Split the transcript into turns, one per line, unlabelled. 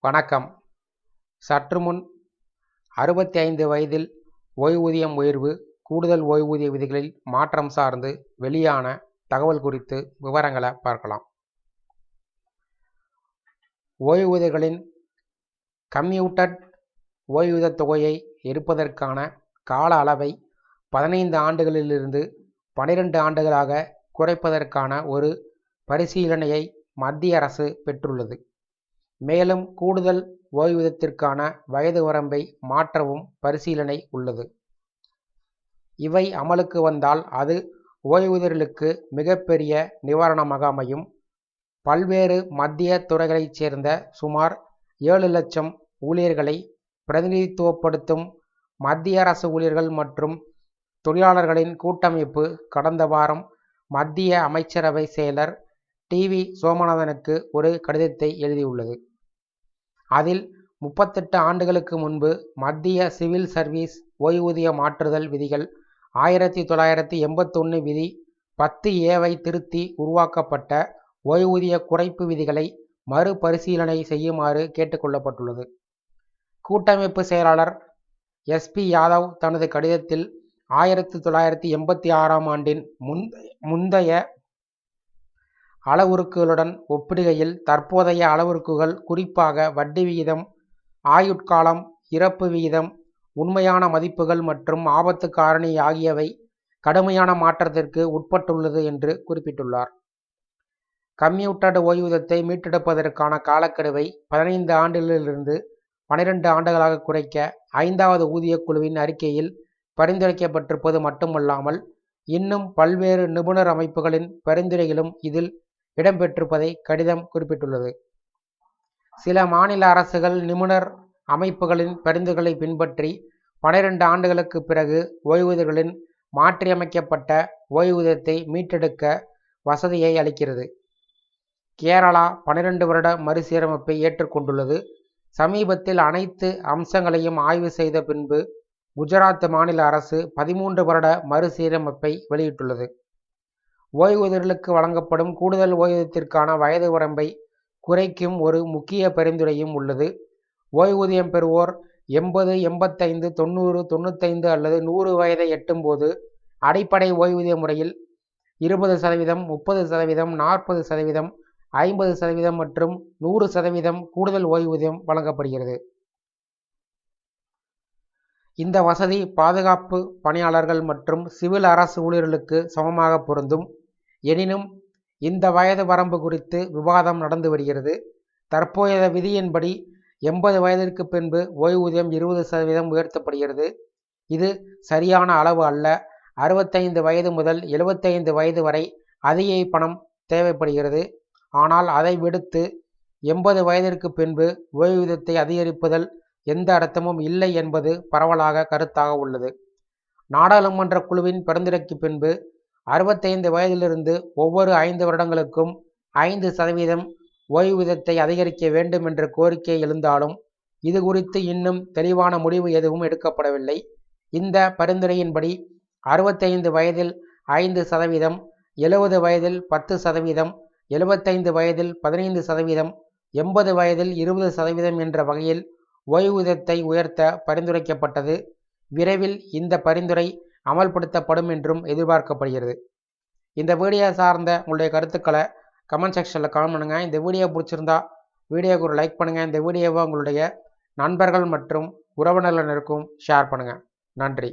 வணக்கம். சற்றுமுன் 65 வயதில் ஓய்வூதியம் உயர்வு, கூடுதல் ஓய்வூதிய விதிகளில் மாற்றம் சார்ந்து வெளியான தகவல் குறித்து விவரங்களை பார்க்கலாம். ஓய்வூதியர்களின் கம்யூட்டட் ஓய்வூதியத் தொகையை எடுப்பதற்கான கால அளவை 15 ஆண்டுகளிலிருந்து 12 ஆண்டுகளாக குறைப்பதற்கான ஒரு பரிசீலனையை மத்திய அரசு பெற்றுள்ளது. மேலும் கூடுதல் ஓய்வூதியத்திற்கான வயது வரம்பை மாற்றவும் பரிசீலனை உள்ளது. இவை அமலுக்கு வந்தால் அது ஓய்வூதியர்களுக்கு மிகப்பெரிய நிவாரணமாக அமையும். பல்வேறு மத்திய துறைகளைச் சேர்ந்த சுமார் 7 லட்சம் ஊழியர்களை பிரதிநிதித்துவப்படுத்தும் மத்திய அரசு ஊழியர்கள் மற்றும் தொழிலாளர்களின் கூட்டமைப்பு கடந்த வாரம் மத்திய அமைச்சரவை செயலர் டி.வி. சோமநாதனுக்கு ஒரு கடிதத்தை எழுதியுள்ளது. அதில் 38 ஆண்டுகளுக்கு முன்பு மத்திய சிவில் சர்வீஸ் ஓய்வூதிய மாற்றுதல் விதிகள் 1981 விதி 10A திருத்தி உருவாக்கப்பட்ட ஓய்வூதிய குறைப்பு விதிகளை மறுபரிசீலனை செய்யுமாறு கேட்டுக்கொள்ளப்பட்டுள்ளது. கூட்டமைப்பு செயலாளர் எஸ்.பி. யாதவ் தனது கடிதத்தில் 1986 ஆண்டின் முந்தைய அளவுருக்களுடன் ஒப்பிடுகையில் தற்போதைய அளவுருக்கள், குறிப்பாக வட்டி விகிதம், ஆயுட்காலம், இறப்பு விகிதம், உண்மையான மதிப்புகள் மற்றும் ஆபத்து காரணி ஆகியவை கடுமையான மாற்றத்திற்கு உட்பட்டுள்ளது என்று குறிப்பிட்டுள்ளார். கம்யூட்டட் ஓய்வூதியத்தை மீட்டெடுப்பதற்கான காலக்கெடுவை 15 ஆண்டுகளிலிருந்து 12 ஆண்டுகளாக குறைக்க 5வது ஊதியக் குழுவின் அறிக்கையில் பரிந்துரைக்கப்பட்டிருப்பது மட்டுமல்லாமல் இன்னும் பல்வேறு நிபுணர் அமைப்புகளின் பரிந்துரைகளும் இதில் இடம்பெற்றிருப்பதை கடிதம் குறிப்பிட்டுள்ளது. சில மாநில அரசுகள் நிபுணர் அமைப்புகளின் பரிந்துரைகளை பின்பற்றி 12 ஆண்டுகளுக்கு பிறகு ஓய்வூதியர்களின் மாற்றியமைக்கப்பட்ட ஓய்வூதியத்தை மீட்டெடுக்க வசதியை அளிக்கிறது. கேரளா 12 வருட மறுசீரமைப்பை ஏற்றுக்கொண்டுள்ளது. சமீபத்தில் அனைத்து அம்சங்களையும் ஆய்வு செய்த பின்பு குஜராத் மாநில அரசு 13 வருட மறுசீரமைப்பை வெளியிட்டுள்ளது. ஓய்வூதியர்களுக்கு வழங்கப்படும் கூடுதல் ஓய்வூதியத்திற்கான வயது வரம்பை குறைக்கும் ஒரு முக்கிய பரிந்துரையும் உள்ளது. ஓய்வூதியம் பெறுவோர் 80, 85, 90, 95 அல்லது 100 வயதை எட்டும்போது அடிப்படை ஓய்வூதிய முறையில் 20%, 30%, 40%, 50% மற்றும் 100% கூடுதல் ஓய்வூதியம் வழங்கப்படுகிறது. இந்த வசதி பாதுகாப்பு பணியாளர்கள் மற்றும் சிவில் அரசு ஊழியர்களுக்கு சமமாக பொருந்தும். எனினும் இந்த வயது வரம்பு குறித்து விவாதம் நடந்து வருகிறது. தற்போதைய விதியின்படி 80 வயதிற்கு பின்பு ஓய்வூதியம் 20% உயர்த்தப்படுகிறது. இது சரியான அளவு அல்ல. 65 வயது முதல் 75 வயது வரை அதிக பணம் தேவைப்படுகிறது. ஆனால் அதை விடுத்து 80 வயதிற்கு பின்பு ஓய்வூதியத்தை அதிகரிப்பதில் எந்த அர்த்தமும் இல்லை என்பது பரவலாக கருத்தாக உள்ளது. நாடாளுமன்ற குழுவின் பரிந்துரைக்கு பின்பு 65 வயதிலிருந்து ஒவ்வொரு 5 வருடங்களுக்கும் 5% ஓய்வூதியத்தை அதிகரிக்க வேண்டும் என்ற கோரிக்கை எழுந்தாலும் இது குறித்து இன்னும் தெளிவான முடிவு எதுவும் எடுக்கப்படவில்லை. இந்த பரிந்துரையின்படி 65 வயதில் 5%, 70 வயதில் 10%, 75 வயதில் 15%, 80 வயதில் 20% என்ற வகையில் ஓய்வூதியத்தை உயர்த்த பரிந்துரைக்கப்பட்டது. விரைவில் இந்த பரிந்துரை அமல்படுத்தப்படும் என்றும் எதிர்பார்க்கப்படுகிறது. இந்த வீடியோ சார்ந்த உங்களுடைய கருத்துக்களை கமெண்ட் செக்ஷனில் கமெண்ட் பண்ணுங்கள். இந்த வீடியோ பிடிச்சிருந்தா வீடியோக்கு ஒரு லைக் பண்ணுங்கள். இந்த வீடியோவை உங்களுடைய நண்பர்கள் மற்றும் உறவினர்களுக்கும் ஷேர் பண்ணுங்கள். நன்றி.